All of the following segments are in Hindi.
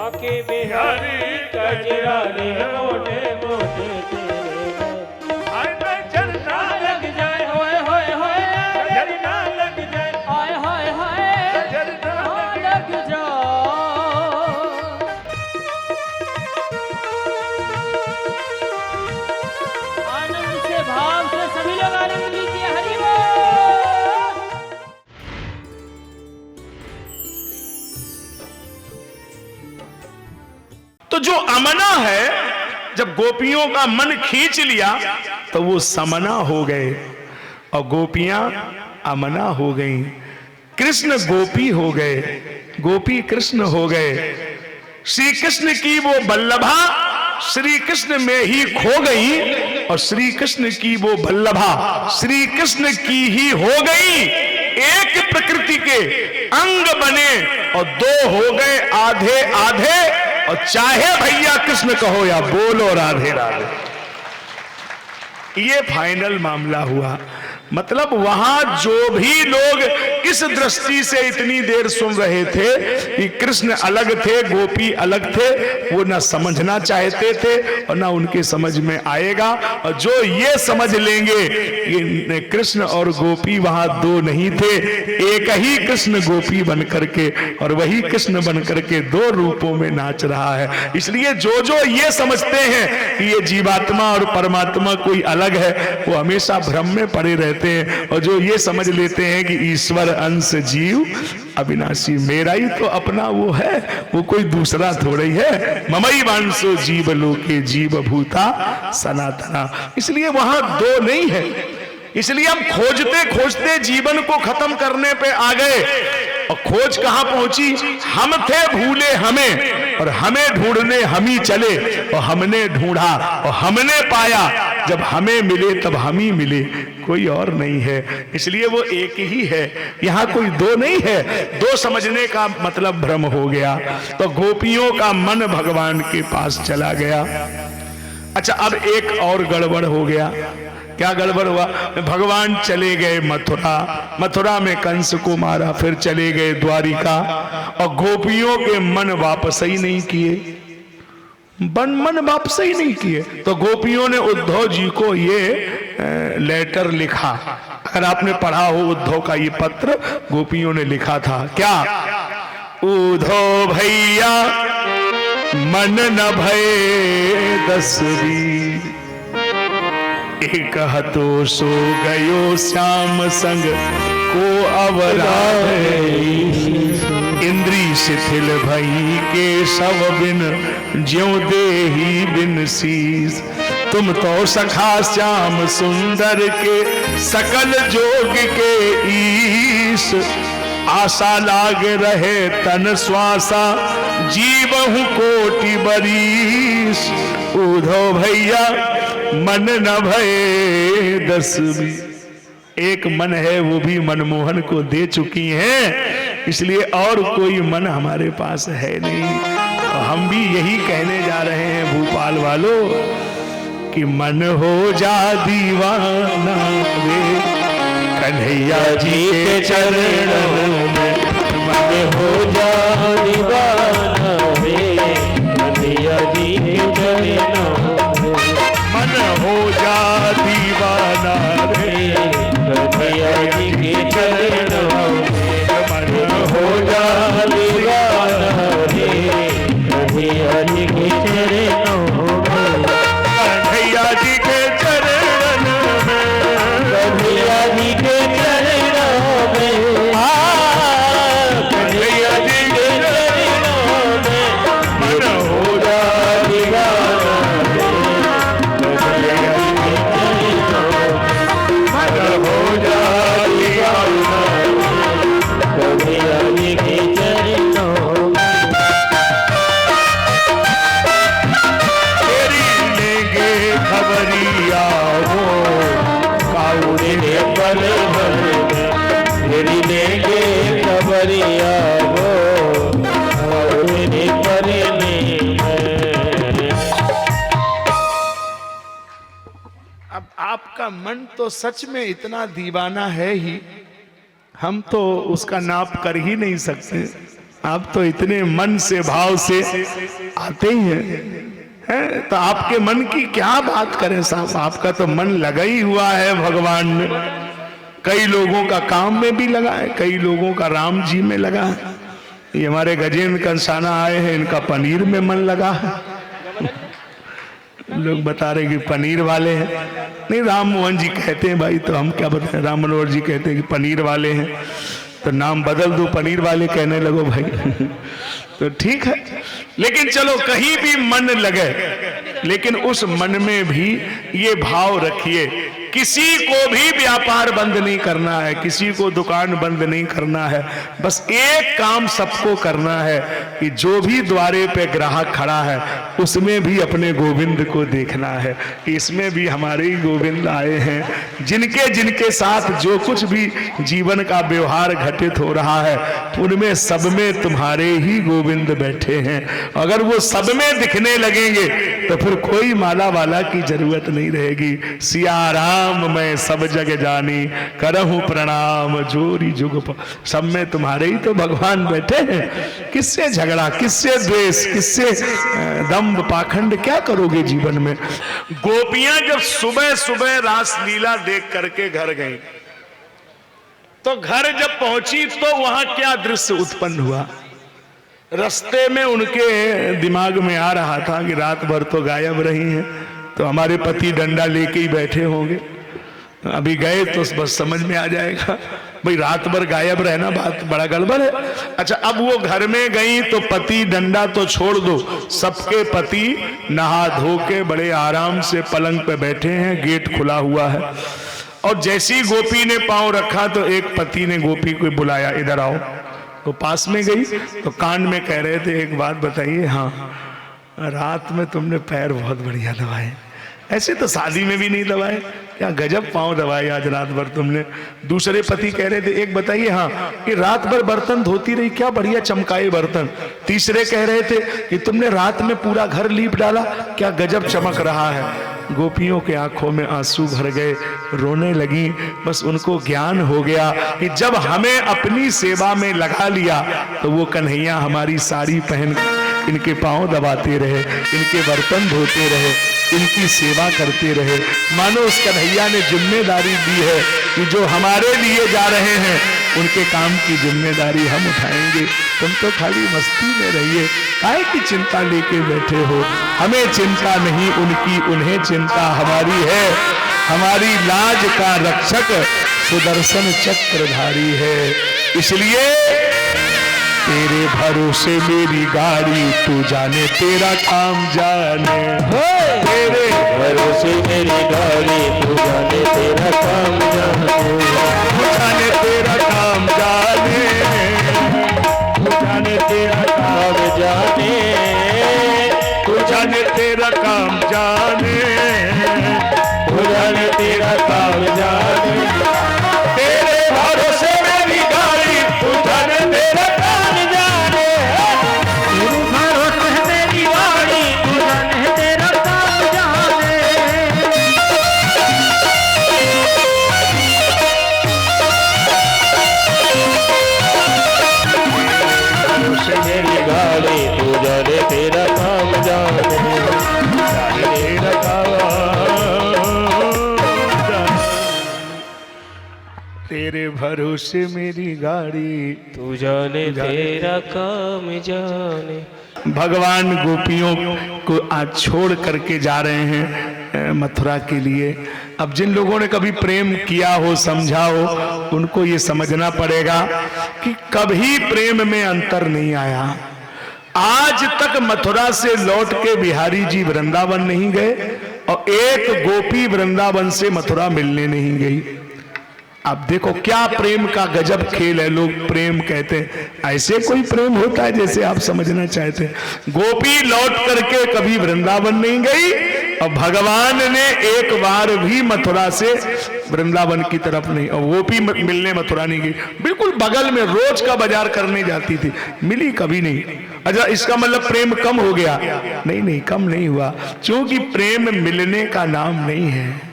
बाके बिहारी कजरारे मोटे मोटे तेरे झरना लग जाए होए होए होए झरना लग जाए हाय हाय हाय झरना लग जाए। आनंद से भाव से सभी लोग आनंद लीजिए। हरि बोल। तो जो अमना है, जब गोपियों का मन खींच लिया तो वो समना हो गए और गोपियां अमना हो गईं। कृष्ण गोपी हो गए, गोपी कृष्ण हो गए। श्री कृष्ण की वो बल्लभा श्री कृष्ण में ही खो गई और श्री कृष्ण की वो बल्लभा श्री कृष्ण की ही हो गई। एक प्रकृति के अंग बने और दो हो गए आधे आधे। और चाहे भैया कृष्ण कहो या बोलो राधे राधे, ये फाइनल मामला हुआ। मतलब वहां जो भी लोग इस दृष्टि से इतनी देर सुन रहे थे कि कृष्ण अलग थे गोपी अलग थे, वो ना समझना चाहते थे और ना उनके समझ में आएगा। और जो ये समझ लेंगे कि कृष्ण और गोपी वहां दो नहीं थे, एक ही कृष्ण गोपी बन करके और वही कृष्ण बन करके दो रूपों में नाच रहा है। इसलिए जो जो ये समझते हैं कि ये जीवात्मा और परमात्मा कोई अलग है, वो हमेशा भ्रम में पड़े रहते हैं। और जो ये समझ लेते हैं कि ईश्वर अंश जीव अविनाशी, मेरा ही तो अपना वो है, वो कोई दूसरा थोड़ा ही है। ममई वांसो जीव लोके जीव भूता सनातना। इसलिए वहां दो नहीं है। इसलिए हम खोजते खोजते जीवन को खत्म करने पे आ गए। और खोज कहां पहुंची? हम थे भूले हमें और हमें ढूंढने हम ही चले और हमने ढूंढा और हमने पाया। जब हमें मिले तब हम ही मिले, कोई और नहीं है। इसलिए वो एक ही है, यहां कोई दो नहीं है। दो समझने का मतलब भ्रम हो गया। तो गोपियों का मन भगवान के पास चला गया। अच्छा, अब एक और गड़बड़ हो गया। क्या गड़बड़ हुआ? भगवान चले गए मथुरा, मथुरा में कंस को मारा, फिर चले गए द्वारिका और गोपियों के मन वापस ही नहीं किए। मन वापस ही नहीं किए। तो गोपियों ने उद्धव जी को ये लेटर लिखा। अगर आपने पढ़ा हो उद्धव का ये पत्र, गोपियों ने लिखा था क्या? उद्धव भैया मन न भये दसवीं, एक हतो सो गयो श्याम संग को अवराधे। इंद्री शिथिल भई के शव बिन ज्यों देही बिन शीस। तुम तो सखा श्याम सुंदर के सकल जोग के ईश। आशा लाग रहे तन श्वासा जीवहु कोटि बरीस। उद्धव भैया मन न भये दसवीं। एक मन है, वो भी मनमोहन को दे चुकी हैं, इसलिए और कोई मन हमारे पास है नहीं। तो हम भी यही कहने जा रहे हैं भोपाल वालों कि मन हो जा दीवाना रे कन्हैया जी के चरणों में। मन हो जा दीवाना रे कन्हैया जी के चरणों में। मन हो जा दीवाना रे कन्हैया जी के चरणों में। मन हो जा दीवाना रे कन्हैया जी के चरणों में। कन्हैया जी के चरण में, कन्हैया जी के चरणों में। कन्हैया जी के चरणों में। मन हो जा दीवाना रे कन्हैया जी के चरणों में। मन हो जा दीवाना कन्हैया जी के चरणों में। तेरी लेंगे खबरिया वो काउड़े पल भर में। तेरी लेंगे खबरिया वो काउड़े पल में। अब आपका मन तो सच में इतना दीवाना है ही, हम तो उसका नाप कर ही नहीं सकते। आप तो इतने मन से भाव से आते ही हैं, तो आपके मन की क्या बात करें साहब, आपका तो मन लगा ही हुआ है भगवान में। कई लोगों का काम में भी लगा है, कई लोगों का राम जी में लगा है। ये हमारे गजेंद्र कंसाना आए हैं, इनका पनीर में मन लगा है। लोग बता रहे कि पनीर वाले हैं, नहीं राम मोहन जी कहते हैं भाई, तो हम क्या बताएं, राम मनोहर जी कहते हैं कि पनीर वाले हैं, तो नाम बदल दो, पनीर वाले कहने लगो भाई। तो ठीक है, लेकिन चलो कहीं भी मन लगे, लेकिन उस मन में भी ये भाव रखिए, किसी को भी व्यापार बंद नहीं करना है, किसी को दुकान बंद नहीं करना है, बस एक काम सबको करना है कि जो भी द्वारे पे ग्राहक खड़ा है उसमें भी अपने गोविंद को देखना है कि इसमें भी हमारे ही गोविंद आए हैं। जिनके जिनके साथ जो कुछ भी जीवन का व्यवहार घटित हो रहा है उनमें सब में तुम्हारे ही गोविंद बैठे हैं। अगर वो सब में दिखने लगेंगे तो फिर कोई माला वाला की जरूरत नहीं रहेगी। सिया राम मैं सब जग जानी, करहूं प्रणाम जोरी जुग, सब में तुम्हारे ही तो भगवान बैठे हैं। किससे झगड़ा, किससे द्वेष, किससे दंभ पाखंड, क्या करोगे जीवन में। गोपियां जब सुबह सुबह रास लीला देख करके घर गई, तो घर जब पहुंची तो वहां क्या दृश्य उत्पन्न हुआ। रास्ते में उनके दिमाग में आ रहा था कि रात भर तो गायब रही हैं, तो हमारे पति डंडा लेके ही बैठे होंगे, अभी गए तो बस समझ में आ जाएगा भाई रात भर गायब रहना बात बड़ा गड़बड़ है। अच्छा, अब वो घर में गई तो पति डंडा तो छोड़ दो, सबके पति नहा धो के बड़े आराम से पलंग पे बैठे हैं, गेट खुला हुआ है। और जैसी गोपी ने पांव रखा तो एक पति ने गोपी को बुलाया, इधर आओ। तो पास में गई तो कान में कह रहे थे, एक बात बताइए, हाँ रात में तुमने पैर बहुत बढ़िया दबाए, ऐसे तो शादी में भी नहीं दबाए, क्या गजब पांव दबाए आज रात भर तुमने। दूसरे पति कह रहे थे, एक बताइए, हाँ कि रात भर बर्तन धोती रही, क्या बढ़िया चमकाए बर्तन। तीसरे कह रहे थे कि तुमने रात में पूरा घर लीप डाला, क्या गजब चमक रहा है। गोपियों के आंखों में आंसू भर गए, रोने लगी। बस उनको ज्ञान हो गया कि जब हमें अपनी सेवा में लगा लिया तो वो कन्हैया हमारी साड़ी पहन इनके पांव दबाते रहे, इनके बर्तन धोते रहे, इनकी सेवा करते रहे। मानो उस कन्हैया ने जिम्मेदारी दी है कि जो हमारे लिए जा रहे हैं उनके काम की जिम्मेदारी हम उठाएंगे। तुम तो खाली मस्ती में रहिए, काहे की चिंता लेके बैठे हो। हमें चिंता नहीं उनकी, उन्हें चिंता हमारी है। हमारी लाज का रक्षक सुदर्शन चक्रधारी है। इसलिए तेरे भरोसे मेरी गाड़ी, तू जाने तेरा काम जाने। तेरे भरोसे मेरी गाड़ी, तू जाने तेरा काम जाने। तू जाने तेरा काम जाने, तू जाने तेरा काम जाने, तू जाने तेरा काम जाने, तू जाने तेरा काम जाने। तेरे भरोसे मेरी गाड़ी, तू जाने तेरा काम जाने। तेरे भरोसे मेरी गाड़ी, तू जाने तेरा काम जाने। भरोसे मेरी गाड़ी, तू जाने तेरा काम जाने। जाने तेरा काम जाने। तेरे भरोसे मेरी गाड़ी, तू जाने तेरा काम जाने। भगवान गोपियों को आज छोड़ करके जा रहे हैं मथुरा के लिए। अब जिन लोगों ने कभी प्रेम किया हो, समझा हो, उनको ये समझना पड़ेगा कि कभी प्रेम में अंतर नहीं आया। आज तक मथुरा से लौट के बिहारी जी वृंदावन नहीं गए और एक गोपी वृंदावन से मथुरा मिलने नहीं गई। अब देखो क्या प्रेम का गजब खेल है। लोग प्रेम कहते हैं, ऐसे कोई प्रेम होता है जैसे आप समझना चाहते हैं। गोपी लौट करके कभी वृंदावन नहीं गई और भगवान ने एक बार भी मथुरा से वृंदावन की तरफ नहीं, और गोपी मिलने मथुरा नहीं गई। बिल्कुल बगल में रोज का बाजार करने जाती थी, मिली कभी नहीं। अच्छा, इसका मतलब प्रेम कम हो गया? नहीं नहीं, कम नहीं हुआ, क्योंकि प्रेम मिलने का नाम नहीं है।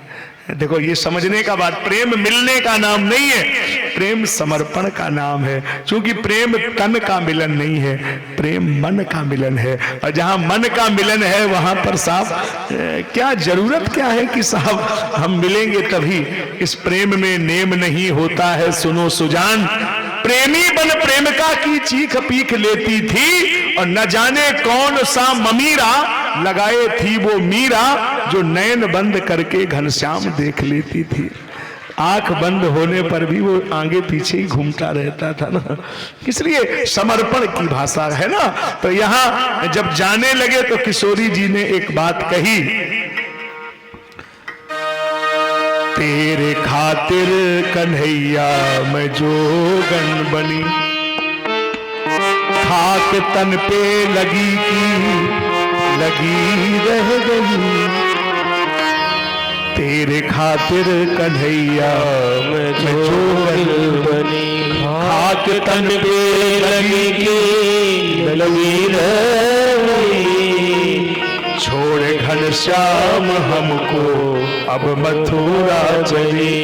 देखो ये समझने का बात, प्रेम मिलने का नाम नहीं है। प्रेम समर्पण का नाम है, क्योंकि प्रेम तन का मिलन नहीं है, प्रेम मन का मिलन है। और जहां मन का मिलन है वहां पर साहब क्या जरूरत क्या है कि साहब हम मिलेंगे तभी। इस प्रेम में नेम नहीं होता है सुनो सुजान, प्रेमी बन प्रेमिका की चीख पीख लेती थी, और न जाने कौन सा ममीरा लगाए थी वो मीरा, जो नैन बंद करके घनश्याम देख लेती थी। आंख बंद होने पर भी वो आगे पीछे ही घूमता रहता था ना, इसलिए समर्पण की भाषा है ना। तो यहां जब जाने लगे तो किशोरी जी ने एक बात कही, तेरे खातिर कन्हैया मैं जोगन बनी, खाक तन पे लगी की लगी रह गई, तेरे खातिर कन्हैया मैं जोगन बनी, खाक तन पे लगी की लगी रह गई, छोड़ घनश्याम हमको अब मथुरा चले,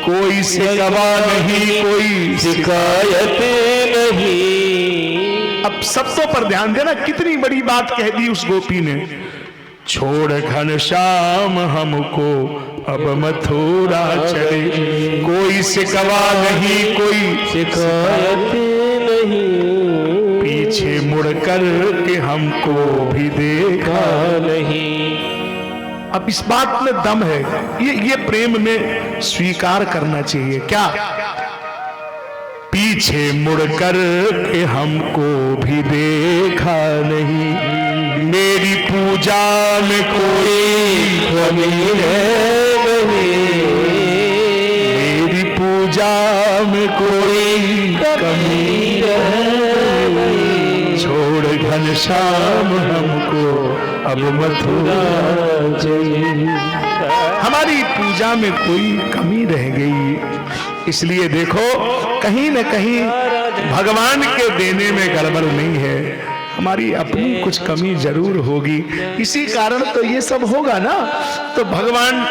कोई शिकवा नहीं कोई शिकायत नहीं। अब शब्दों पर ध्यान देना, कितनी बड़ी बात कह दी उस गोपी ने, छोड़ घनश्याम हमको अब मथुरा चले, कोई शिकवा नहीं कोई शिकायत नहीं, पीछे मुड़ कर के हमको भी देखा नहीं। अब इस बात में दम है, ये प्रेम में स्वीकार करना चाहिए। क्या? पीछे मुड़कर के हमको भी देखा नहीं, मेरी पूजा में कोई कमी नहीं, मेरी पूजा में कोई कमी नहीं, छोड़ घनश्याम हमको अब मथुरा चले, हमारी पूजा में कोई कमी रह गई। इसलिए देखो कहीं न कहीं भगवान के देने में गड़बड़ नहीं है, हमारी अपनी कुछ कमी जरूर होगी, इसी कारण तो ये सब होगा ना। तो भगवान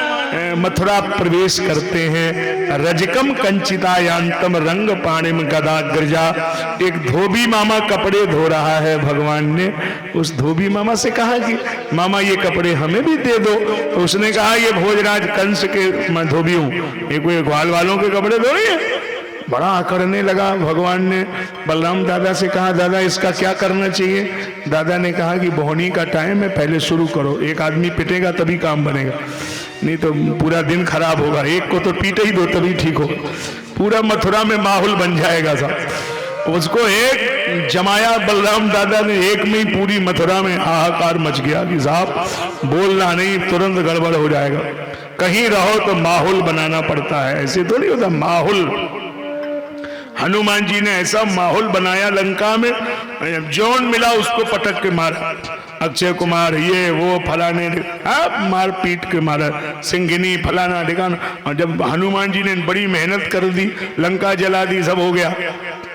मथुरा प्रवेश करते हैं, रजकम कंचितायांतम रंग पाणिम गदाग्रजा। एक धोबी मामा कपड़े धो रहा है, भगवान ने उस धोबी मामा से कहा कि मामा ये कपड़े हमें भी दे दो। तो उसने कहा ये भोजराज कंस के मैं धोबी हूँ, ये कोई ग्वाल वालों के कपड़े धो रही है। बड़ा अकड़ने लगा। भगवान ने बलराम दादा से कहा दादा इसका क्या करना चाहिए। दादा ने कहा कि बोहनी का टाइम है, पहले शुरू करो, एक आदमी पिटेगा तभी काम बनेगा, नहीं तो पूरा दिन खराब होगा, एक को तो पीट ही दो तभी ठीक हो, पूरा मथुरा में माहौल बन जाएगा साहब। उसको एक जमाया बलराम दादा ने, एक में ही पूरी मथुरा में हाहाकार मच गया कि साहब बोलना नहीं, तुरंत गड़बड़ हो जाएगा, कहीं रहो तो माहौल बनाना पड़ता है, ऐसे तो नहीं होता माहौल। हनुमान जी ने ऐसा माहौल बनाया लंका में, जौन मिला उसको पटक के मारा, अक्षय कुमार ये वो फलाने मार पीट के मारा, सिंघिनी फलाना ठिकाना। और जब हनुमान जी ने बड़ी मेहनत कर दी, लंका जला दी, सब हो गया।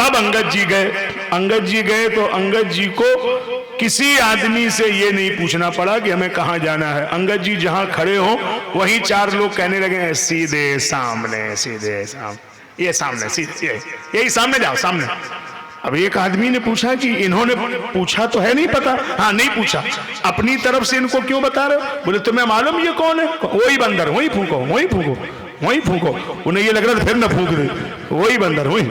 अब अंगद जी गए, अंगद जी गए तो अंगद जी को किसी आदमी से ये नहीं पूछना पड़ा कि हमें कहाँ जाना है। अंगद जी जहां खड़े हो वहीं चार लोग कहने लगे सीधे सामने, सीधे सामने, ये सामने, सीधे यही सामने जाओ, सामने। अब एक आदमी ने पूछा कि इन्होंने पूछा तो है नहीं पता। हाँ नहीं पूछा, अपनी तरफ से इनको क्यों बता रहे हो। बोले तुम्हें मालूम ये कौन है। वही बंदर, वही फूको, वही फूको, वही फूको। उन्हें ये लग रहा था फिर न फूक दे, वही बंदर वही।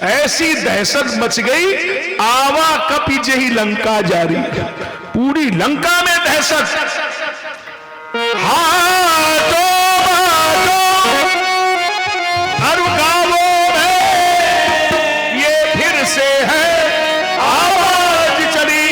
ऐसी दहशत मच गई, आवा कपि जही लंका जारी, पूरी लंका में दहशत। से है आवाज चली,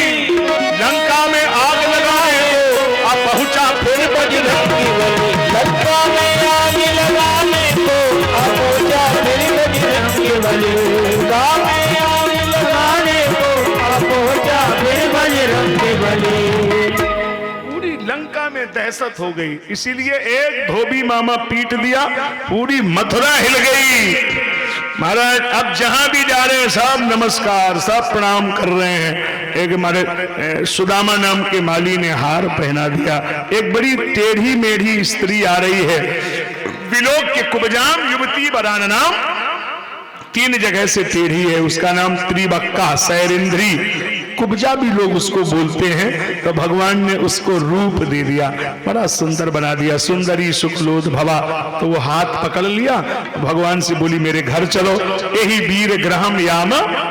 लंका में आग लगाए तो अब पहुंचा फिर बजरंगी बली, लंका में आग लगाने को अब पहुंचा फिर बजरंगी बली, लंका में आग लगाने को अब पहुंचा फिर बजरंगी बली। पूरी लंका में दहशत हो गई, इसीलिए एक धोबी मामा पीट दिया, पूरी मथुरा हिल गई। महाराज अब जहां भी जा रहे हैं सब नमस्कार, सब प्रणाम कर रहे हैं। एक हमारे सुदामा नाम के माली ने हार पहना दिया। एक बड़ी टेढ़ी मेढ़ी स्त्री आ रही है, विलोक के कुबजाम युवती बरान नाम, 3 जगह से टेढ़ी है, उसका नाम त्रिबक्का सैरिंद्री, कुब्जा भी लोग उसको बोलते हैं। तो भगवान ने उसको रूप दे दिया, बड़ा सुंदर बना दिया, सुंदरी शुक्लोद भवा। तो वो हाथ पकड़ लिया, भगवान से बोली मेरे घर चलो, यही वीर ग्रहम याम।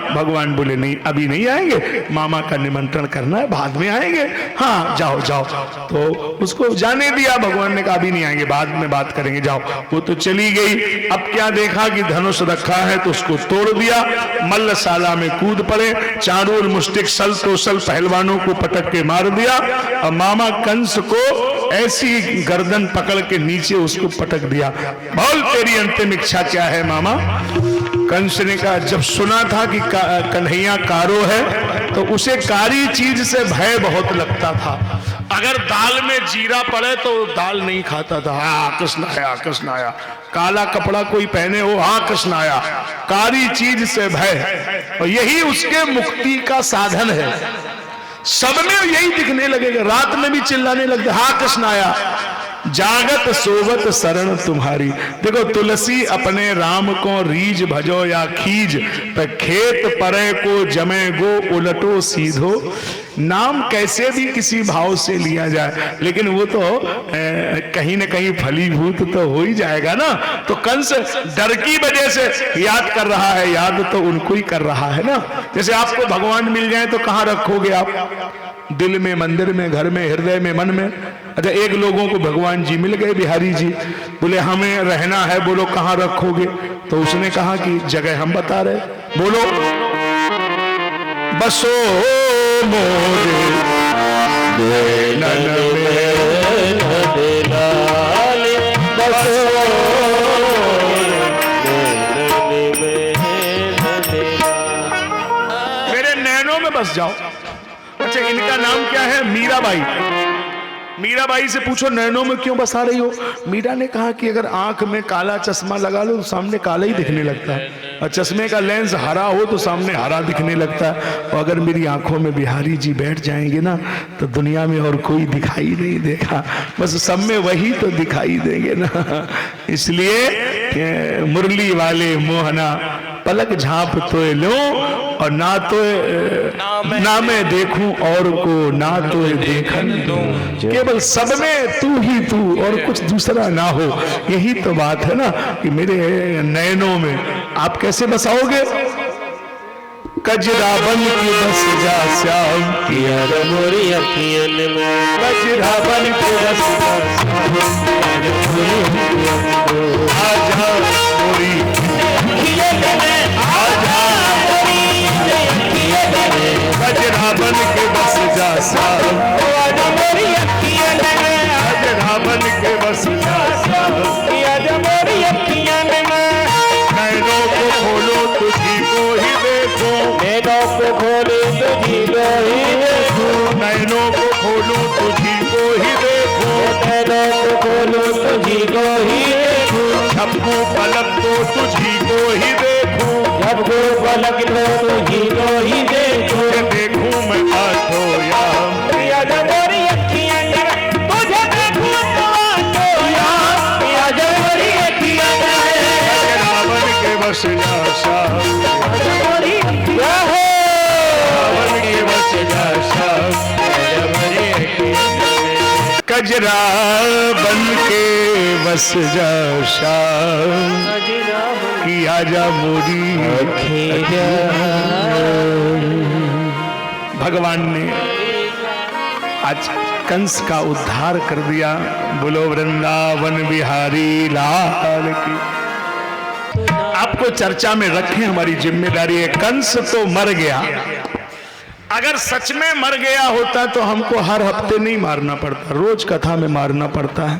भगवान बोले नहीं अभी नहीं आएंगे, मामा का निमंत्रण करना है, बाद में आएंगे। हाँ जाओ जाओ। तो उसको जाने दिया, भगवान ने कहा अभी नहीं आएंगे, बाद में बात करेंगे, जाओ। वो तो चली गई। अब क्या देखा कि धनुष रखा है तो उसको तोड़ दिया, मल्लशाला में कूद पड़े, चारूर मुष्टिक सल तो सल पहलवानों को पटक के मार दिया। और मामा कंस को ऐसी गर्दन पकड़ के नीचे उसको पटक दिया। बोल तेरी अंतिम इच्छा क्या है मामा? कंस ने कहा जब सुना था कि कन्हैया कारो है तो उसे कारी चीज से भय बहुत लगता था। अगर दाल में जीरा पड़े तो दाल नहीं खाता था। हाँ कृष्ण आया, कृष्ण आया। काला कपड़ा कोई पहने हो, हाँ कृष्ण आया। कारी चीज से भय, और यही उसके मुक्ति का साधन है। सब में यही दिखने लगेगा, रात में भी चिल्लाने लगते हाँ कृष्ण आया। जागत सोवत शरण तुम्हारी। देखो तुलसी अपने राम को रीज भजो या खीज, पर खेत परे को जमे गो उलटो सीधो। नाम कैसे भी किसी भाव से लिया जाए, लेकिन वो तो कहीं न कहीं फलीभूत तो हो ही जाएगा ना। तो कंस डर की वजह से याद कर रहा है, याद तो उनको ही कर रहा है ना। जैसे आपको भगवान मिल जाए तो कहाँ रखोगे आप? दिल में, मंदिर में, घर में, हृदय में, मन में। अच्छा एक लोगों को भगवान जी मिल गए, बिहारी जी, बोले हमें रहना है, बोलो कहाँ रखोगे? तो उसने कहा कि जगह हम बता रहे, बोलो। बसो मोरे नैनन मेरे नैनों में बस जाओ। अच्छा इनका नाम क्या है? मीराबाई। मीराबाई से पूछो नैनों में क्यों बसा रही हो? मीरा ने कहा कि अगर आंख में काला चश्मा लगा लो तो सामने काला ही दिखने लगता है, और चश्मे का लेंस हरा हो तो सामने हरा दिखने लगता है। और अगर मेरी आंखों में बिहारी जी बैठ जाएंगे ना तो दुनिया में और कोई दिखाई नहीं देगा, बस सब में वही तो दिखाई देंगे ना। इसलिए मुरली वाले मोहना पलक झांप तो लो, और ना तो ना मैं देखूं और को ना तो देखन दूं। केवल सब में तू ही तू और कुछ दूसरा ना हो, यही तो बात है ना कि मेरे नयनों में आप कैसे बसाओगे? कजरा बन के बस जा श्याम यार मोरी अखियन में, कजरा बन के बस जा आजा मोरी कजरा बन के बस जा श्याम, कजरा बन के बस जा श्याम। नैनों को खोलो तुझी को ही देखो, नैनों को खोलो तुझी को ही देखो, नैनों को खोलो तुझी को ही देखो, नैनों को खोलो तुझी को ही देखो, सबको पलक तो तुझी को ही देखो, सबको पलक तो तुझी को ही देखो। देखूं मैं आठो याम, मोरी अखियां तुझे देखूं तो आठो याम, मोरी अखियां रावण के बस जा श्याम, मोरी अखियां रावण के बस जा श्याम। कजरा बन के बस जा श्याम, कि आजा मोरी भगवान ने आज कंस का उद्धार कर दिया। बोलो वृंदावन बिहारी लाल की। आपको चर्चा में रखें, हमारी जिम्मेदारी है। कंस तो मर गया, अगर सच में मर गया होता तो हमको हर हफ्ते नहीं मारना पड़ता, रोज कथा में मारना पड़ता है,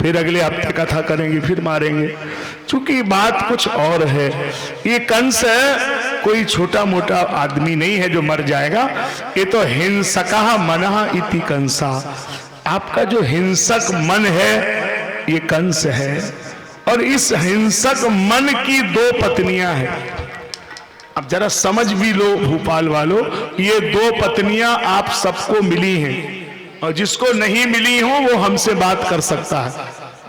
फिर अगले हफ्ते कथा करेंगे फिर मारेंगे। चूंकि बात कुछ और है, ये कंस कोई छोटा मोटा आदमी नहीं है जो मर जाएगा, ये तो हिंसका मनः इति कंसा। आपका जो हिंसक मन है ये कंस है, और इस हिंसक मन की 2 पत्नियां हैं। अब जरा समझ भी लो भोपाल वालों, ये 2 पत्नियां आप सबको मिली हैं, और जिसको नहीं मिली हो वो हमसे बात कर सकता है।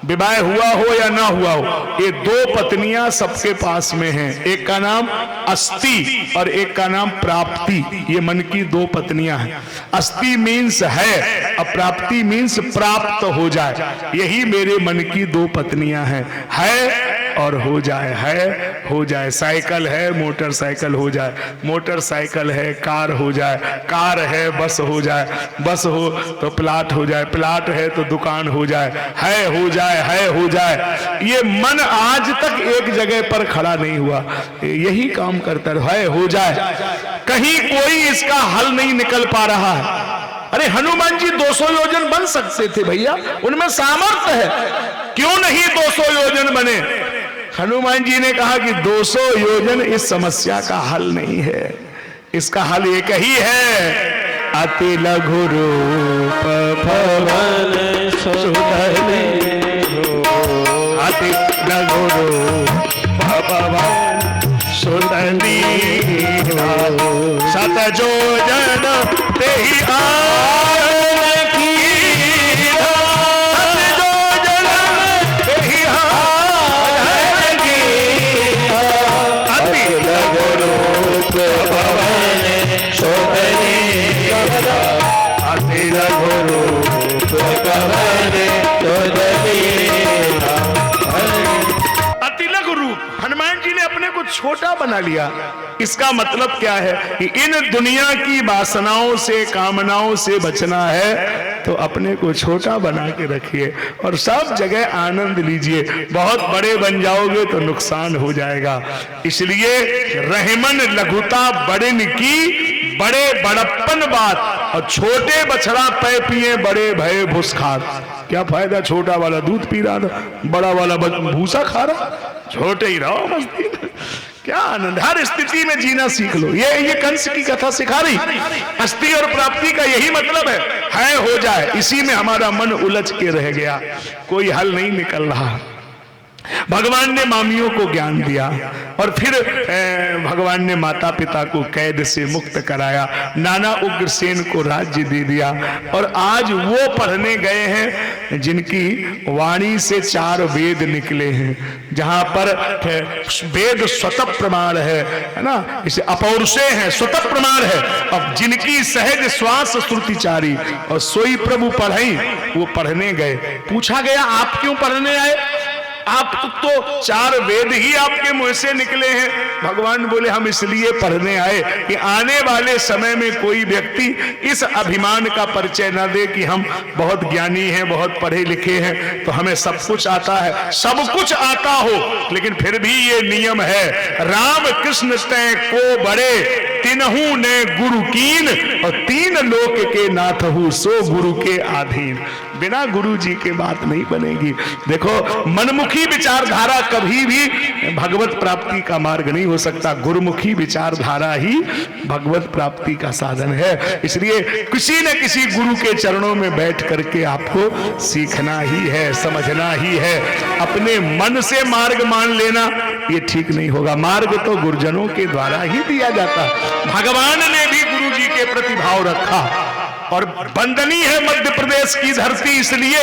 विवाह हुआ हो या ना हुआ हो, ये दो पत्नियां सबके पास में हैं। एक का नाम अस्ति और एक का नाम प्राप्ति। ये मन की दो पत्नियां हैं। अस्ति मीन्स है और प्राप्ति मीन्स प्राप्त हो जाए। यही मेरे मन की दो पत्नियां हैं। है और हो जाए, है हो जाए। साइकिल है मोटरसाइकिल हो जाए, मोटरसाइकिल है कार हो जाए, कार है बस हो जाए, बस हो तो प्लाट हो जाए, प्लाट है तो दुकान हो जाए, है हो जाए, है हो जाए। ये मन आज तक एक जगह पर खड़ा नहीं हुआ, यही काम करता है हो जाए। कहीं कोई इसका हल नहीं निकल पा रहा है। अरे हनुमान जी 200 योजन बन सकते थे भैया, उनमें सामर्थ्य है, क्यों नहीं 200 योजन बने? हनुमान जी ने कहा कि 200 योजन इस समस्या का हल नहीं है, इसका हल एक ही है, अति लघु रूप भवन सुधने हो, अति लघु रूप भवन सुधनी हो, सत योजन तेहि आए की, सत योजन तेहि आए की, अति लघु रूप भवन सुधनी हो, अति लघु रूप भवन सुधनी हो। अति लघु रूप, हनुमान जी ने अपने को छोटा बना लिया। इसका मतलब क्या है कि इन दुनिया की वासनाओं से, कामनाओं से बचना है तो अपने को छोटा बना के रखिए और सब जगह आनंद लीजिए। बहुत बड़े बन जाओगे तो नुकसान हो जाएगा। इसलिए रहमन लघुता बड़न की, बड़े बड़प्पन बात, और छोटे बछड़ा पै पिए बड़े भय भूसखार। क्या फायदा, छोटा वाला दूध पी रहा था, बड़ा वाला भूसा खा रहा, छोटे ही रहो मस्ती में। क्या आनंद, हर स्थिति में जीना सीख लो। ये कंस की कथा सिखा रही। अस्ति और प्राप्ति का यही मतलब है हो जाए। इसी में हमारा मन उलझ के रह गया, कोई हल नहीं निकल रहा। भगवान ने मामियों को ज्ञान दिया और फिर भगवान ने माता पिता को कैद से मुक्त कराया, नाना उग्रसेन को राज्य दे दिया और आज वो पढ़ने गए हैं जिनकी वाणी से 4 वेद निकले हैं, जहां पर वेद स्वतः प्रमाण है ना, इसे अपौरुषे हैं, स्वतः प्रमाण है। अब जिनकी सहज श्वास श्रुतिचारी और सोई प्रभु पढ़ई, वो पढ़ने गए। पूछा गया आप क्यों पढ़ने आए? आप तो 4 वेद ही आपके मुंह से निकले हैं। भगवान बोले हम इसलिए पढ़ने आए कि आने वाले समय में कोई व्यक्ति इस अभिमान का परिचय न दे कि हम बहुत ज्ञानी हैं, बहुत पढ़े लिखे हैं, तो हमें सब कुछ आता है। सब कुछ आता हो लेकिन फिर भी ये नियम है, राम कृष्ण तय को बड़े तिनहु ने गुरु कीन और 3 लोक के नाथ हूँ सो गुरु के अधीन। बिना गुरु जी के बात नहीं बनेगी। देखो मनमुखी विचारधारा कभी भी भगवत प्राप्ति का मार्ग नहीं हो सकता, गुरुमुखी विचारधारा ही भगवत प्राप्ति का साधन है। इसलिए किसी न किसी गुरु के चरणों में बैठ करके आपको सीखना ही है, समझना ही है। अपने मन से मार्ग मान लेना ये ठीक नहीं होगा। मार्ग तो गुरुजनों के द्वारा ही दिया जाता है। भगवान ने भी गुरु जी के प्रति भाव रखा और वंदनीय है मध्य प्रदेश की धरती। इसलिए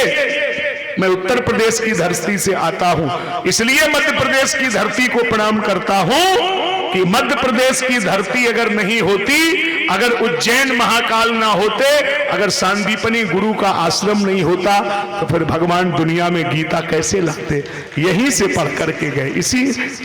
मैं उत्तर प्रदेश की धरती से आता हूं, इसलिए मध्य प्रदेश की धरती को प्रणाम करता हूं कि मध्य प्रदेश की धरती अगर नहीं होती, अगर उज्जैन महाकाल ना होते, अगर सांदीपनी गुरु का आश्रम नहीं होता, तो फिर भगवान दुनिया में गीता कैसे लाते? यहीं से पढ़ करके गए,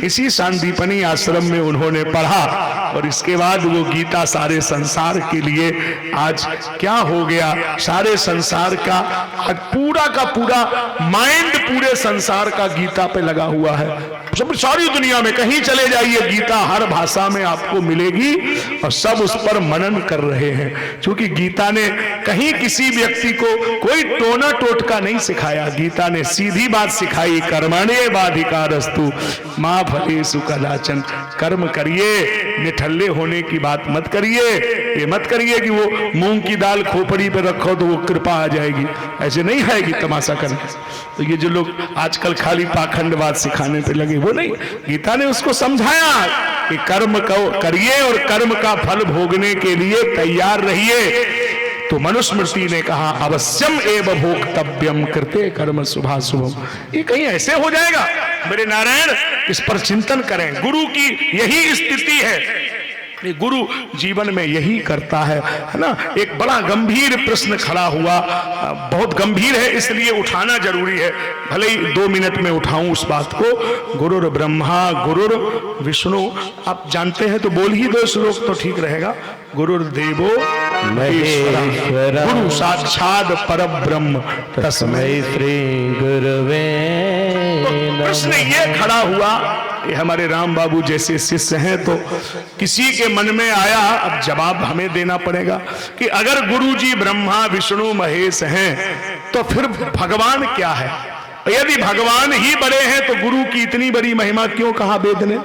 इसी सांदीपनी आश्रम में उन्होंने पढ़ा और इसके बाद वो गीता सारे संसार के लिए आज क्या हो गया, सारे संसार का आज पूरा का पूरा माइंड पूरे संसार का गीता पे लगा हुआ है। सब सारी दुनिया में कहीं चले जाइए, गीता हर भाषा में आपको मिलेगी और सब उस पर मनन कर रहे हैं, क्योंकि गीता ने कहीं किसी व्यक्ति को कोई टोना टोटका नहीं सिखाया। गीता ने सीधी बात सिखाई, कर्मण्येवाधिकारस्तु मा फलेषु कदाचन। कर्म करिए, निठल्ले होने की बात मत करिए। ये मत करिए कि वो मूंग की दाल खोपड़ी पे रखो तो वो कृपा आ जाएगी, ऐसे नहीं आएगी तमाशा करने। तो ये जो लोग आजकल खाली पाखंडवाद सिखाने पे लगे, वो नहीं। गीता ने उसको समझाया कि कर्म को करिए और कर्म का फल भोगने के लिए तैयार रहिए। तो मनुस्मृति ने कहा अवश्यम एव भोक्तव्यम कृते कर्म शुभाशुभम। ये कहीं ऐसे हो जाएगा? मेरे नारायण, इस पर चिंतन करें। गुरु की यही स्थिति है, गुरु जीवन में यही करता है ना। एक बड़ा गंभीर प्रश्न खड़ा हुआ, बहुत गंभीर है इसलिए उठाना जरूरी है, भले ही 2 मिनट में उठाऊं उस बात को। गुरुर ब्रह्मा गुरुर विष्णु, आप जानते हैं तो बोल ही दो श्लोक तो ठीक रहेगा। गुरुर्देवो महेश्वरः, गुरु साक्षात परब्रह्म तस्मै श्री गुरुवे तो प्रश्न ये खड़ा हुआ, ये हमारे राम बाबू जैसे शिष्य हैं तो किसी के मन में आया, अब जवाब हमें देना पड़ेगा कि अगर गुरु जी ब्रह्मा विष्णु महेश हैं तो फिर भगवान क्या है? यदि भगवान ही बड़े हैं तो गुरु की इतनी बड़ी महिमा क्यों कहा वेद ने?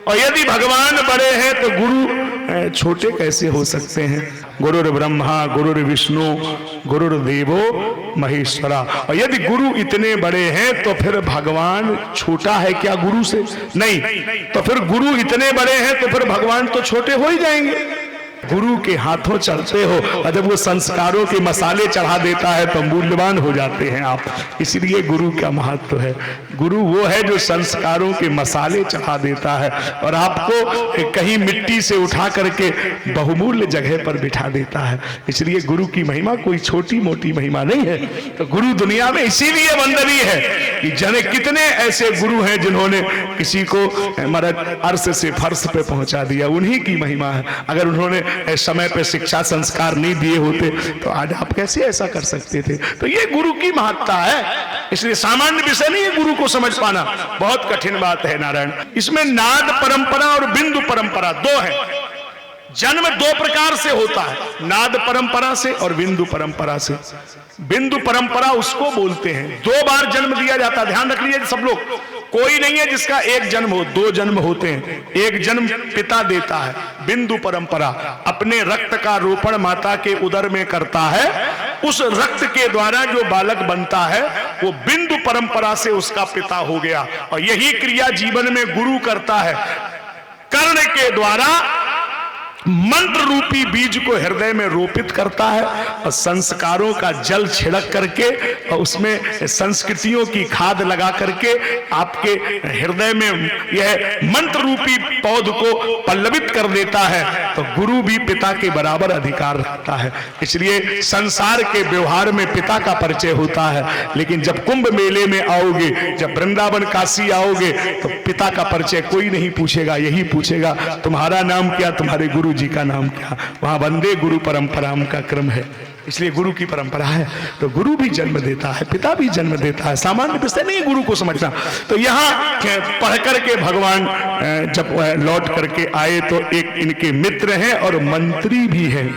और यदि भगवान बड़े हैं तो गुरु छोटे कैसे हो सकते हैं? गुरुर ब्रह्मा गुरुर विष्णु गुरुर्देवो महेश्वरा। और यदि गुरु इतने बड़े हैं तो फिर भगवान छोटा है क्या गुरु से? नहीं। तो फिर गुरु इतने बड़े हैं तो फिर भगवान तो छोटे हो ही जाएंगे। गुरु के हाथों चलते हो और जब वो संस्कारों के मसाले चढ़ा देता है तो मूल्यवान हो जाते हैं आप। इसलिए गुरु का महत्व है। गुरु वो है जो संस्कारों के मसाले चढ़ा देता है और आपको कहीं मिट्टी से उठा करके बहुमूल्य जगह पर बिठा देता है। इसलिए गुरु की महिमा कोई छोटी मोटी महिमा नहीं है। तो गुरु दुनिया में इसीलिए वंदनीय है कि जाने कितने ऐसे गुरु हैं जिन्होंने किसी को अर्श से फर्श पे पहुंचा दिया, उन्हीं की महिमा है। अगर उन्होंने समय पे शिक्षा संस्कार नहीं दिए होते तो आज आप कैसे ऐसा कर सकते थे? तो ये गुरु की महत्ता है। इसलिए सामान्य विषय नहीं है गुरु को समझ पाना, बहुत कठिन बात है नारायण। इसमें नाद परंपरा और बिंदु परंपरा 2 है। जन्म 2 प्रकार से होता है, नाद परंपरा से और बिंदु परंपरा से। बिंदु परंपरा उसको बोलते हैं 2 बार जन्म दिया जाता है। ध्यान रख लीजिए सब लोग, कोई नहीं है जिसका 1 जन्म हो, 2 जन्म होते हैं। 1 जन्म पिता देता है। बिंदु परंपरा अपने रक्त का रोपण माता के उदर में करता है, उस रक्त के द्वारा जो बालक बनता है वो बिंदु परंपरा से उसका पिता हो गया। और यही क्रिया जीवन में गुरु करता है। कर्ण के द्वारा मंत्र रूपी बीज को हृदय में रोपित करता है और संस्कारों का जल छिड़क करके और उसमें संस्कृतियों की खाद लगा करके आपके हृदय में यह मंत्र रूपी पौध को पल्लवित कर देता है। तो गुरु भी पिता के बराबर अधिकार रखता है। इसलिए संसार के व्यवहार में पिता का परिचय होता है, लेकिन जब कुंभ मेले में आओगे, जब वृंदावन काशी आओगे तो पिता का परिचय कोई नहीं पूछेगा, यही पूछेगा तुम्हारा नाम क्या, तुम्हारे गुरु जी का नाम क्या। वहां वंदे गुरु परंपराम का क्रम है। इसलिए गुरु की परंपरा है। तो गुरु भी जन्म देता है, पिता भी जन्म देता है। सामान्य विषय नहीं गुरु को समझना। तो यहाँ पढ़ करके भगवान जब लौट करके आए तो एक इनके मित्र हैं और मंत्री भी हैं।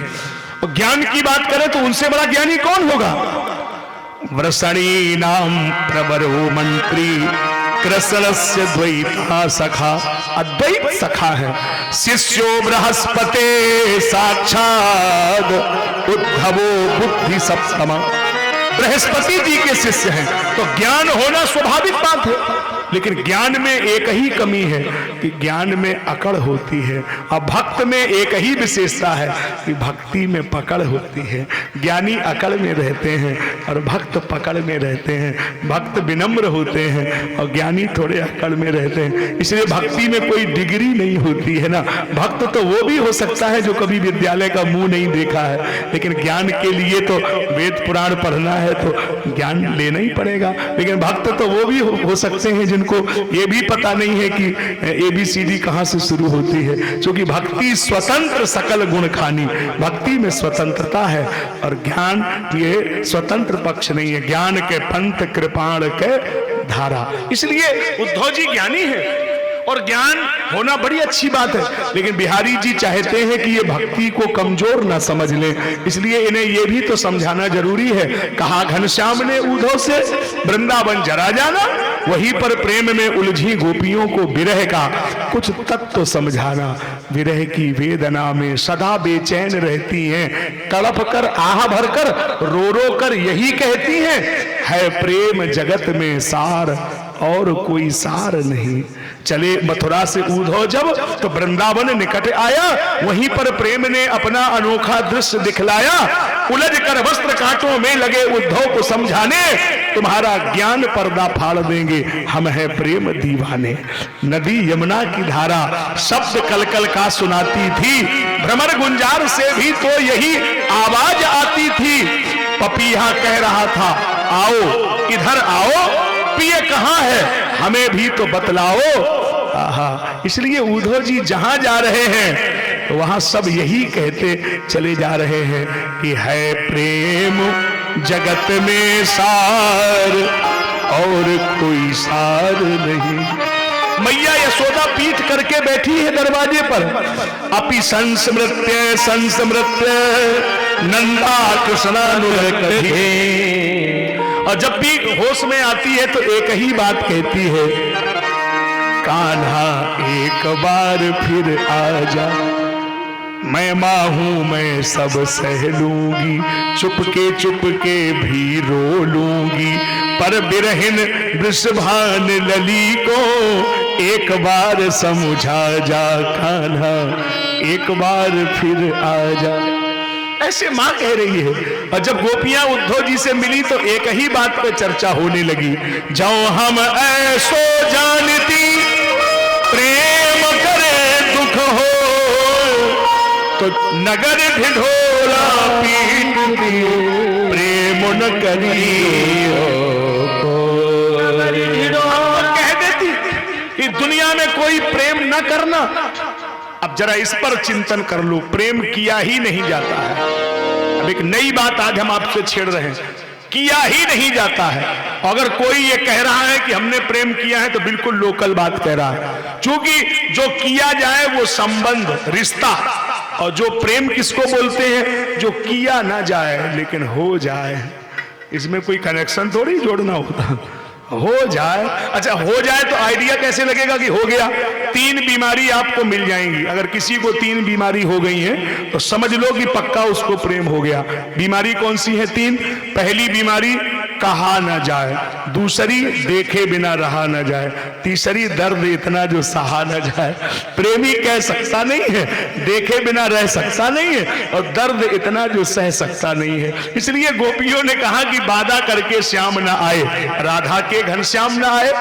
और ज्ञान की बात करें तो उनसे बड़ा ज्ञानी कौन होगा? वृषणी नाम प्रवरो मंत्री कृष्णस्य द्वैता सखा। अद्वैत सखा है। शिष्यो बृहस्पते साक्षात उद्धवो बुद्धि सप्तमा। बृहस्पति जी के शिष्य हैं। तो ज्ञान होना स्वाभाविक बात है, लेकिन ज्ञान में एक ही कमी है कि ज्ञान में अकड़ होती है। और भक्त में एक ही विशेषता है कि भक्ति में पकड़ होती है। ज्ञानी अकड़ में रहते हैं और भक्त पकड़ में रहते हैं। भक्त विनम्र होते हैं और ज्ञानी थोड़े अकड़ में रहते हैं। इसलिए भक्ति में कोई डिग्री नहीं होती है ना। भक्त तो वो भी हो सकता है जो कभी विद्यालय का मुंह नहीं देखा है, लेकिन ज्ञान के लिए तो वेद पुराण पढ़ना है तो ज्ञान लेना ही पड़ेगा। लेकिन भक्त तो वो भी हो सकते हैं जिनको ये भी पता नहीं है कि ABCD कहां से शुरू होती है। क्योंकि भक्ति स्वतंत्र सकल गुण खानी, भक्ति में स्वतंत्रता है और ज्ञान ये स्वतंत्र पक्ष नहीं है। ज्ञान के पंथ कृपाण के धारा। इसलिए उद्धव जी ज्ञानी है और ज्ञान होना बड़ी अच्छी बात है, लेकिन बिहारी जी चाहते हैं कि ये भक्ति को कमजोर ना समझ लें। इसलिए इन्हें ये भी तो समझाना जरूरी है। कहा घनश्याम ने उद्धव से वृंदावन जरा जाना, वहीं पर प्रेम में उलझी गोपियों को विरह का कुछ तत्व समझाना। विरह की वेदना में सदा बेचैन रहती हैं, तड़प कर आह भरकर रो रो कर यही कहती हैं, है प्रेम जगत में सार और कोई सार नहीं। चले मथुरा से उद्धव जब तो वृंदावन निकट आया, वहीं पर प्रेम ने अपना अनोखा दृश्य दिखलाया। उलझ कर वस्त्र कांटों में लगे उद्धव को समझाने, तुम्हारा ज्ञान पर्दा फाड़ देंगे, हम हैं प्रेम दीवाने। नदी यमुना की धारा शब्द कलकल का सुनाती थी, भ्रमर गुंजार से भी तो यही आवाज आती थी। पपीहा कह रहा था आओ इधर आओ, पिए कहाँ है हमें भी तो बतलाओ। आहा, इसलिए उद्धव जी जहां जा रहे हैं तो वहां सब यही कहते चले जा रहे हैं कि है प्रेम जगत में सार और कोई सार नहीं। मैया यशोदा पीठ करके बैठी है दरवाजे पर, अपि संस्मृत्य संस्मृत्य नंदा कृष्णानुरक्ति। और जब भी होश में आती है तो एक ही बात कहती है, कान्हा एक बार फिर आजा, मैं माँ हूं मैं सब सह लूंगी, चुपके भी रो लूंगी, पर बिरहिन वृषभान लली को एक बार समझा जा, कान्हा एक बार फिर आजा। ऐसे माँ कह रही है। और जब गोपियां उद्धव जी से मिली तो एक ही बात पे चर्चा होने लगी, जाओ हम ऐसो जानती प्रेम करे दुख हो, तो नगर ढिढोरा पीट दी प्रेम न करियो। कह देती कि दुनिया में कोई प्रेम न करना। अब जरा इस पर चिंतन कर लो, प्रेम किया ही नहीं जाता है। अब एक नई बात आज हम आपसे छेड़ रहे हैं, किया ही नहीं जाता है। अगर कोई ये कह रहा है कि हमने प्रेम किया है तो बिल्कुल लोकल बात कह रहा है, क्योंकि जो किया जाए वो संबंध रिश्ता, और जो प्रेम किसको बोलते हैं, जो किया ना जाए लेकिन हो जाए। इसमें कोई कनेक्शन थोड़ी जोड़ना होता, हो जाए। अच्छा हो जाए तो आइडिया कैसे लगेगा कि हो गया? 3 बीमारी आपको मिल जाएंगी। अगर किसी को 3 बीमारी हो गई है तो समझ लो कि पक्का उसको प्रेम हो गया। बीमारी कौन सी है? 3। पहली बीमारी कहा ना जाए, दूसरी देखे बिना रहा ना जाए, तीसरी दर्द इतना जो सहा ना जाए। प्रेमी कह सकता नहीं है, देखे बिना रह सकता नहीं है, और दर्द इतना जो सह सकता नहीं है। इसलिए गोपियों ने कहा कि वादा करके श्याम ना आए, राधा के घनश्याम ना आए।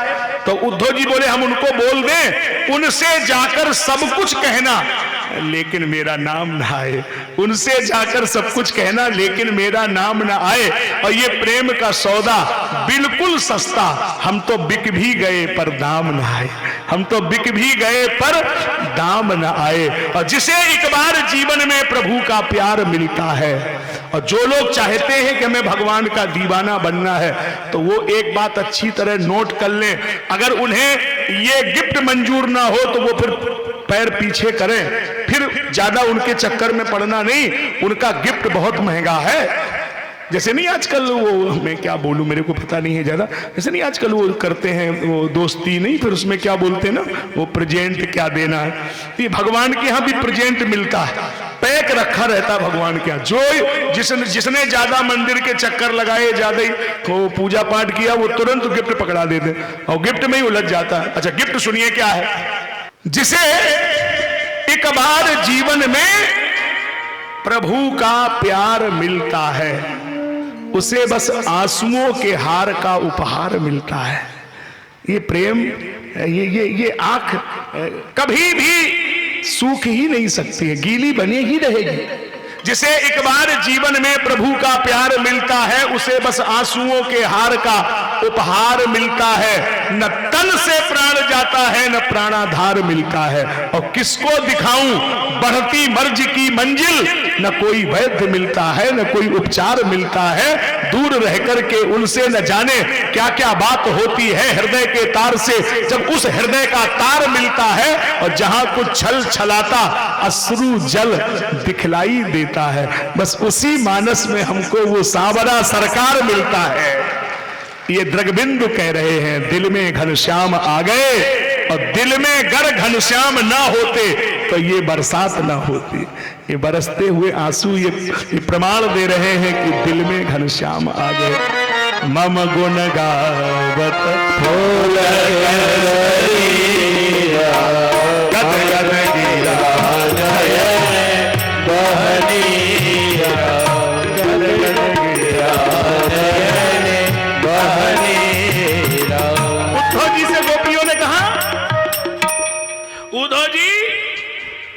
तो उद्धव जी बोले हम उनको बोल दें, उनसे जाकर सब कुछ कहना लेकिन मेरा नाम ना आए। उनसे जाकर सब कुछ कहना लेकिन मेरा नाम ना आए। और ये प्रेम का सौदा बिल्कुल सस्ता, हम तो बिक भी गए पर दाम ना आए, हम तो बिक भी गए पर दाम ना आए। और जिसे एक बार जीवन में प्रभु का प्यार मिलता है, और जो लोग चाहते हैं कि हमें भगवान का दीवाना बनना है, तो वो एक बात अच्छी तरह नोट कर लें, अगर उन्हें ये गिफ्ट मंजूर ना हो तो वो फिर पैर पीछे करें, फिर ज्यादा उनके चक्कर में पड़ना नहीं। उनका गिफ्ट बहुत महंगा है। जैसे नहीं आजकल वो, मैं क्या बोलूं मेरे को पता नहीं है ज्यादा, जैसे नहीं आजकल वो करते हैं वो दोस्ती नहीं, फिर उसमें क्या बोलते हैं ना, वो प्रेजेंट क्या देना है। ये भगवान के यहाँ भी प्रेजेंट मिलता है, पैक रखा रहता भगवान के यहाँ। जो जिसने ज्यादा मंदिर के चक्कर लगाए, ज्यादा ही वो पूजा पाठ किया, वो तुरंत गिफ्ट पकड़ा देते और गिफ्ट में ही उलझ जाता है। अच्छा गिफ्ट सुनिए क्या है, जिसे एक बार जीवन में प्रभु का प्यार मिलता है, उसे बस आंसुओं के हार का उपहार मिलता है। ये प्रेम, ये आंख कभी भी सूख ही नहीं सकती है, गीली बनी ही रहेगी। जिसे एक बार जीवन में प्रभु का प्यार मिलता है, उसे बस आंसुओं के हार का उपहार मिलता है। न तन से प्राण जाता है, न प्राणाधार मिलता है। और किसको दिखाऊं बढ़ती मर्ज की मंजिल, न कोई वैद्य मिलता है, न कोई उपचार मिलता है। दूर रह करके उनसे न जाने क्या क्या बात होती है हृदय के तार से, जब उस हृदय का तार मिलता है और जहां कुछ छल छलाता अश्रु जल दिखलाई देता है, बस उसी मानस में हमको वो सांवरा सरकार मिलता है। ये द्रगबिंदु कह रहे हैं, दिल में घनश्याम आ गए, और दिल में गर घनश्याम ना होते तो ये बरसात ना होती। ये बरसते हुए आंसू ये प्रमाण दे रहे हैं कि दिल में घनश्याम आ गए। मम गुण गावत फूल शरीरा गद गद गिरा नयन बहनीरा गद गद गिरा नयन बहनीरा। उद्धव जी से गोपियों ने कहा, उद्धव जी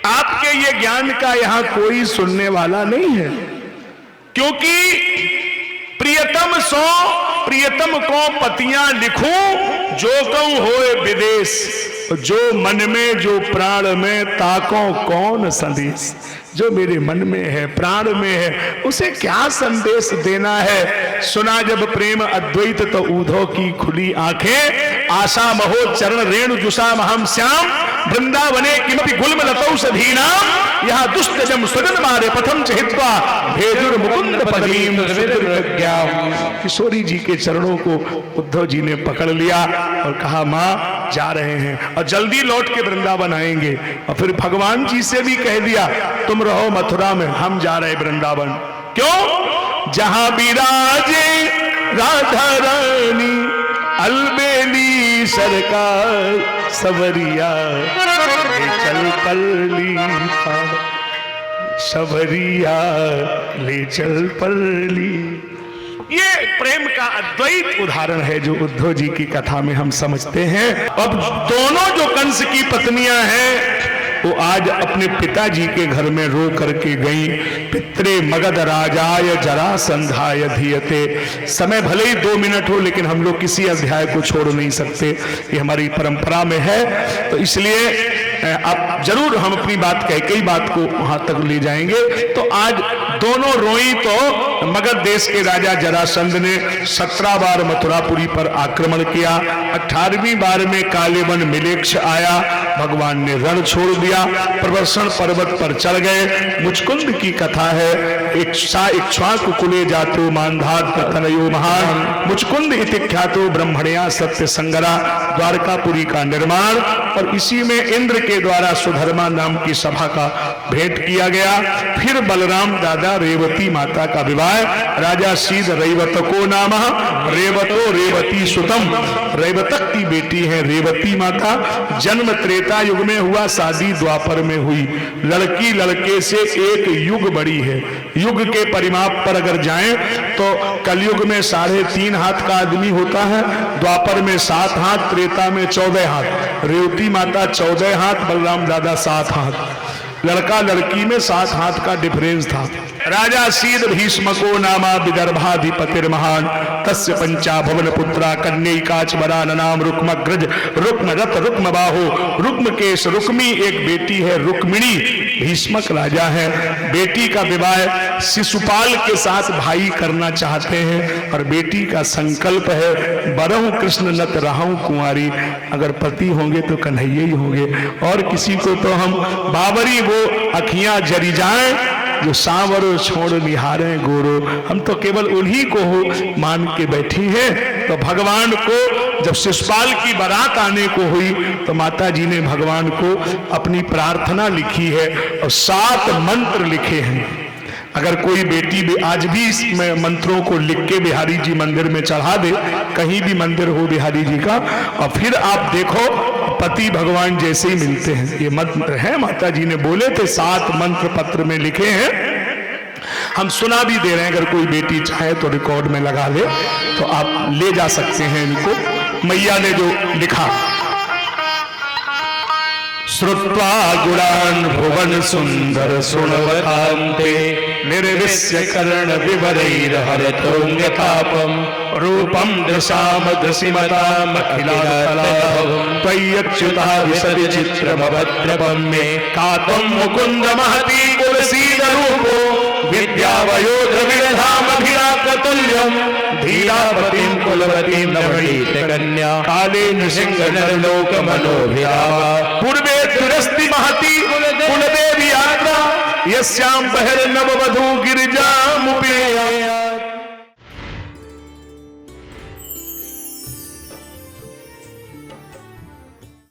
आपके ये ज्ञान का यहां कोई सुनने वाला नहीं है, क्योंकि प्रियतम सो प्रियतम को पतियां लिखूं, जो कहूं होए विदेश, जो मन में जो प्राण में ताको कौन संदेश। जो मेरे मन में है प्राण में है उसे क्या संदेश देना है। सुना जब प्रेम अद्वैत तो उद्धव की खुली आंखें, आशा महो चरण रेणु जुषाम हम श्याम, वृंदावने किमपि गुल्म लतौ सधीनाम, यह दुष्ट जम सुगन मारे प्रथम चहित्वा भेजुर मुकुंद पदीम प्रज्ञाम। किशोरी जी के चरणों को उद्धव जी ने पकड़ लिया और कहा, मां जा रहे हैं और जल्दी लौट के वृंदावन आएंगे। और फिर भगवान जी से भी कह दिया, तुम रहो मथुरा में, हम जा रहे वृंदावन। क्यों? जहां विराजे राधा रानी अलबेली सरकार, सवरिया ले चल पल्ली पार, सवरिया ले चल पल्ली। ये प्रेम का अद्वैत उदाहरण है जो उद्धव जी की कथा में हम समझते हैं। अब दोनों जो कंस की पत्नियां हैं वो आज अपने पिताजी के घर में रो करके गई। पित्रे मगध राजाय जरासंधाय धीयते। समय भले ही 2 मिनट हो, लेकिन हम लोग किसी अध्याय को छोड़ नहीं सकते, ये हमारी परंपरा में है। तो इसलिए अब जरूर हम अपनी बात कह कई बात को वहां तक ले जाएंगे। तो आज दोनों रोई तो मगध देश के राजा जरासंध ने 17 बार मथुरापुरी पर आक्रमण किया। 18वीं बार में कालेवन मिलेक्ष आया, भगवान ने रण छोड़ दिया, प्रवर्षण पर्वत पर चढ़ गए। मुचकुंद की कथा है, इक्ष्वाकु कुले जातो मानधात तनयो महान, मुचकुंद इति ख्यातो ब्रह्मणया सत्य संगरा, द्वारकापुरी का निर्माण। और इसी में इंद्र के द्वारा सुधर्मा नाम की सभा का भेंट किया गया। फिर बलराम दादा रेवती माता का विवाह, राजा सीध रेवतको नाम, रेवतो रेवती सुतम, रेवतक की बेटी है रेवती माता। जन्म त्रेता युग में हुआ, शादी द्वापर में हुई। लड़की लड़के से 1 युग बड़ी है। युग के परिमाप पर अगर जाएं तो कलयुग में 3.5 हाथ का आदमी होता है, द्वापर में 7 हाथ, त्रेता में 14 हाथ। रेवती माता 14 हाथ, बलराम दादा 7 हाथ। लड़का लड़की में 7 हाथ का डिफरेंस था। राजा सीध भीष्मको नामा विदर्भाधिपतिर्महान, तस्य 5 भवन पुत्रा कन्यैकाच वराननाम रुक्मग्रज रुक्मरथ रुक्मबाहो, रुक्मकेश रुक्मी एक बेटी है रुक्मिणी। भीष्मक राजा है। बेटी का विवाह शिशुपाल के साथ भाई करना चाहते हैं और बेटी का संकल्प है, बरहु कृष्ण नत रहूं कुंवारी। अगर पति होंगे तो कन्हैया ही होंगे, और किसी को तो हम बाबरी वो अखियां जरी जाएं जो सांवरो छोड़ निहारे गोरो। हम तो केवल उन्हीं को हो मान के बैठी हैं। तो भगवान को जब शिशुपाल की बारात आने को हुई तो माता जी ने भगवान को अपनी प्रार्थना लिखी है और 7 मंत्र लिखे हैं। अगर कोई बेटी भी आज भी इस मंत्रों को लिख के बिहारी जी मंदिर में चढ़ा दे, कहीं भी मंदिर हो बिहारी जी का, और फिर आप देखो पति भगवान जैसे ही मिलते हैं। ये मंत्र है, माता जी ने बोले थे, 7 मंत्र पत्र में लिखे हैं। हम सुना भी दे रहे हैं, अगर कोई बेटी चाहे तो रिकॉर्ड में लगा ले तो आप ले जा सकते हैं इनको। मैया ने जो लिखा, श्रुत्वा गुणान् भुवन सुंदर सुनवतान्ते, निर्विश्य कर्ण विवरैर्हरतोऽन्यतापम्, रूपं दृशाम दृशिमताम् अखिलान्तराभवम्, त्वय्यच्युता विशति चित्रमभद्रवं मे, का त्वं मुकुन्द महती कुलसीदरूपो, विद्यावयो द्रविडधामभिराकतुल्यम्, धीरापतिं कुलवतीं नवनीतकन्या, काले नृसिंह नरलोकमनोभिरामा, पूर्वे तुरस्ति महती कुलदेवी यात्रा, यस्यां बहिर्नववधू गिरिजामुपेया,